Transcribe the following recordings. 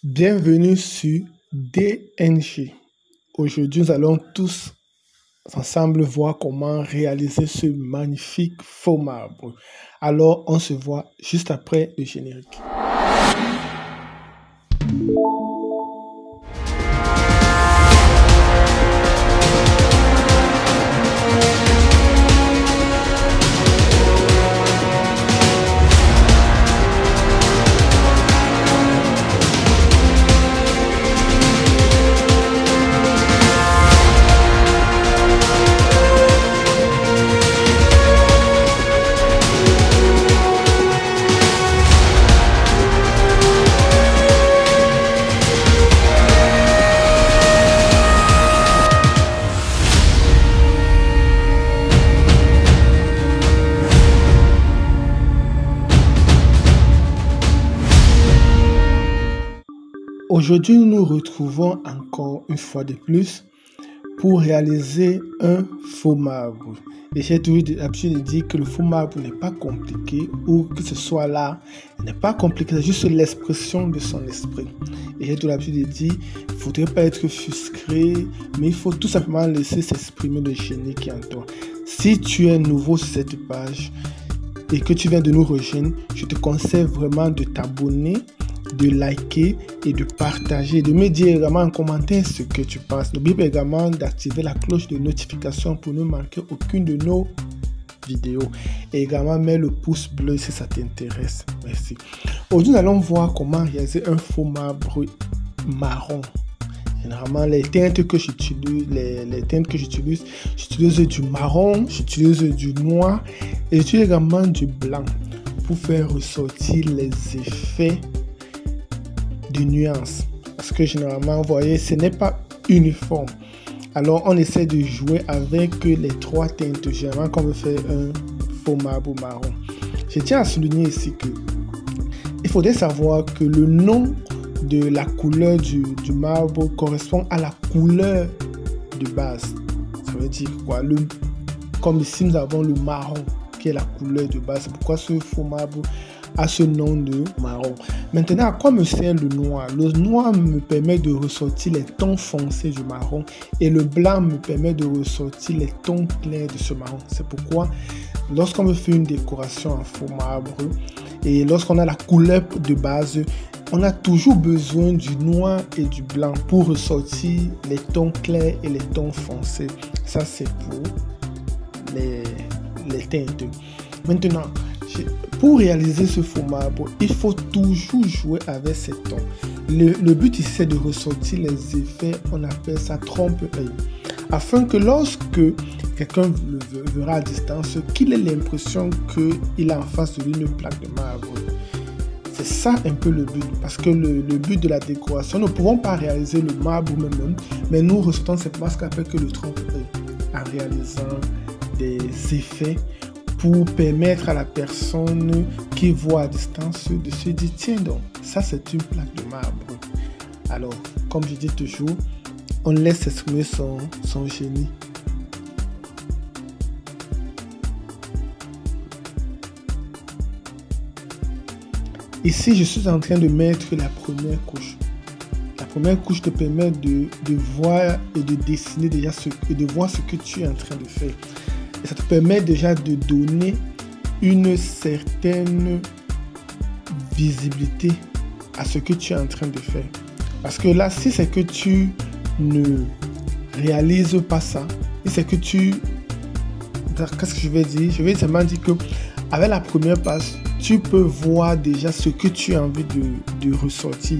Bienvenue sur DNG. Aujourd'hui, nous allons tous ensemble voir comment réaliser ce magnifique faux marbre. Alors, on se voit juste après le générique. Aujourd'hui, nous nous retrouvons encore une fois de plus pour réaliser un faux marbre. Et j'ai toujours l'habitude de dire que le faux marbre n'est pas compliqué, ou que ce soit là, il n'est pas compliqué, c'est juste l'expression de son esprit. Et j'ai toujours l'habitude de dire, il ne faudrait pas être frustré, mais il faut tout simplement laisser s'exprimer le génie qui est en toi. Si tu es nouveau sur cette page et que tu viens de nous rejoindre, je te conseille vraiment de t'abonner, de liker et de partager, de me dire également en commentaire ce que tu penses. N'oublie pas également d'activer la cloche de notification pour ne manquer aucune de nos vidéos. Et également, mets le pouce bleu si ça t'intéresse. Merci. Aujourd'hui, nous allons voir comment réaliser un faux marbre marron. Généralement, les teintes que j'utilise, j'utilise du marron, j'utilise du noir et j'utilise également du blanc pour faire ressortir les effets de nuances, parce que généralement, vous voyez, ce n'est pas uniforme. Alors, on essaie de jouer avec les trois teintes, généralement, quand on veut faire un faux marbre marron. Je tiens à souligner ici que il faudrait savoir que le nom de la couleur du marbre correspond à la couleur de base. Ça veut dire quoi? Comme ici, nous avons le marron, qui est la couleur de base. C'est pourquoi ce faux marbre a ce nom de marron. Maintenant, à quoi me sert le noir? Le noir me permet de ressortir les tons foncés du marron et le blanc me permet de ressortir les tons clairs de ce marron. C'est pourquoi lorsqu'on me fait une décoration en faux marbre et lorsqu'on a la couleur de base, on a toujours besoin du noir et du blanc pour ressortir les tons clairs et les tons foncés. Ça, c'est pour les teintes. Maintenant, pour réaliser ce faux marbre, il faut toujours jouer avec ces tons. Le but ici, c'est de ressortir les effets, on appelle ça trompe-l'œil, afin que lorsque quelqu'un le verra à distance, qu'il ait l'impression qu'il a en face de lui une plaque de marbre. C'est ça un peu le but, parce que le but de la décoration, nous ne pouvons pas réaliser le marbre même, mais nous ressortons cette masque avec le trompe-l'œil, en réalisant des effets pour permettre à la personne qui voit à distance de se dire, tiens donc, ça c'est une plaque de marbre. Alors, comme je dis toujours, on laisse exprimer son génie. Ici, je suis en train de mettre la première couche. La première couche te permet de voir et de dessiner déjà et de voir ce que tu es en train de faire. Et ça te permet déjà de donner une certaine visibilité à ce que tu es en train de faire. Parce que là, si c'est que tu ne réalises pas ça, si c'est que qu'est-ce que je vais dire? Je vais seulement dire que avec la première passe, tu peux voir déjà ce que tu as envie de ressortir.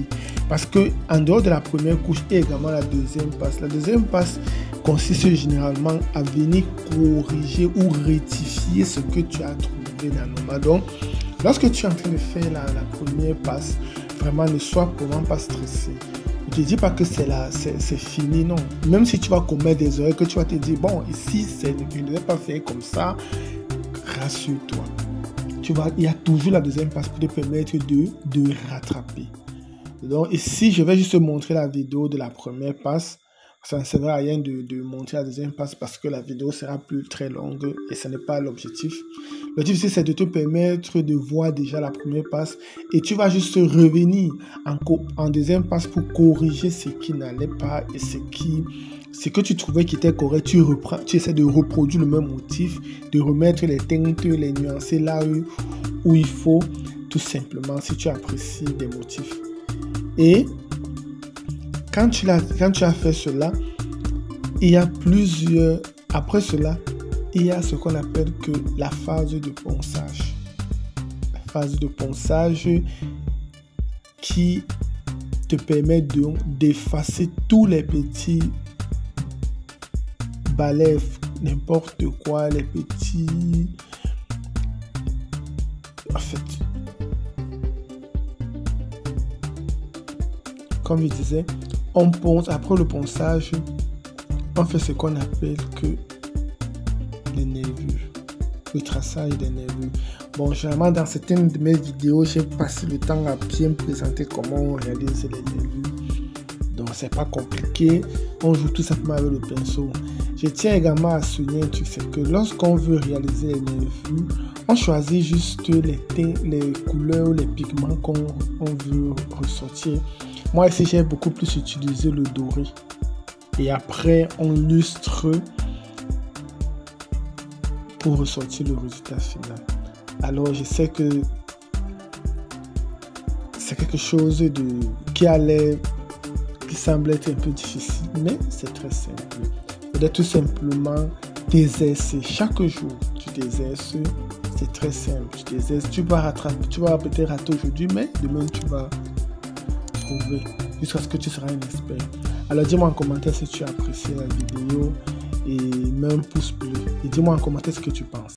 Parce que en dehors de la première couche et également la deuxième passe consiste généralement à venir corriger ou rectifier ce que tu as trouvé dans le Donc, lorsque tu es en train de faire la première passe, vraiment ne sois vraiment pas stressé. Je ne te dis pas que c'est fini, non. Même si tu vas commettre des erreurs, que tu vas te dire, bon, ici, je ne devais pas faire comme ça, rassure-toi. Il y a toujours la deuxième passe pour te permettre de rattraper. Donc ici, je vais juste te montrer la vidéo de la première passe ça ne sert à rien de monter la deuxième passe parce que la vidéo sera plus très longue et ce n'est pas l'objectif. L'objectif, c'est de te permettre de voir déjà la première passe et tu vas juste revenir en deuxième passe pour corriger ce qui n'allait pas et ce que tu trouvais qui était correct. Tu essaies de reproduire le même motif, de remettre les teintes, les nuancer là où il faut, tout simplement, si tu apprécies des motifs. Et quand tu as fait cela, il y a plusieurs... Après cela, il y a ce qu'on appelle que la phase de ponçage. La phase de ponçage qui te permet d'effacer tous les petits balais, n'importe quoi, les petits... En fait, comme je disais, on ponce. Après le ponçage, on fait ce qu'on appelle que les nervures, le traçage des nervures. Bon, généralement dans certaines de mes vidéos, j'ai passé le temps à bien présenter comment on réalise les nervures. Donc c'est pas compliqué, on joue tout simplement avec le pinceau. Je tiens également à souligner un truc, c'est que lorsqu'on veut réaliser les nervures, on choisit juste les couleurs, les pigments qu'on veut ressortir. Moi ici j'ai beaucoup plus utilisé le doré. Et après on lustre pour ressortir le résultat final. Alors je sais que c'est quelque chose qui semble être un peu difficile, mais c'est très simple. Il faudrait tout simplement t'exercer chaque jour. Tu t'exerces, c'est très simple. Tu t'exerces, tu vas peut-être rater aujourd'hui, mais demain tu vas trouver jusqu'à ce que tu seras un expert. Alors dis-moi en commentaire si tu as apprécié la vidéo et mets un pouce bleu et dis-moi en commentaire ce que tu penses.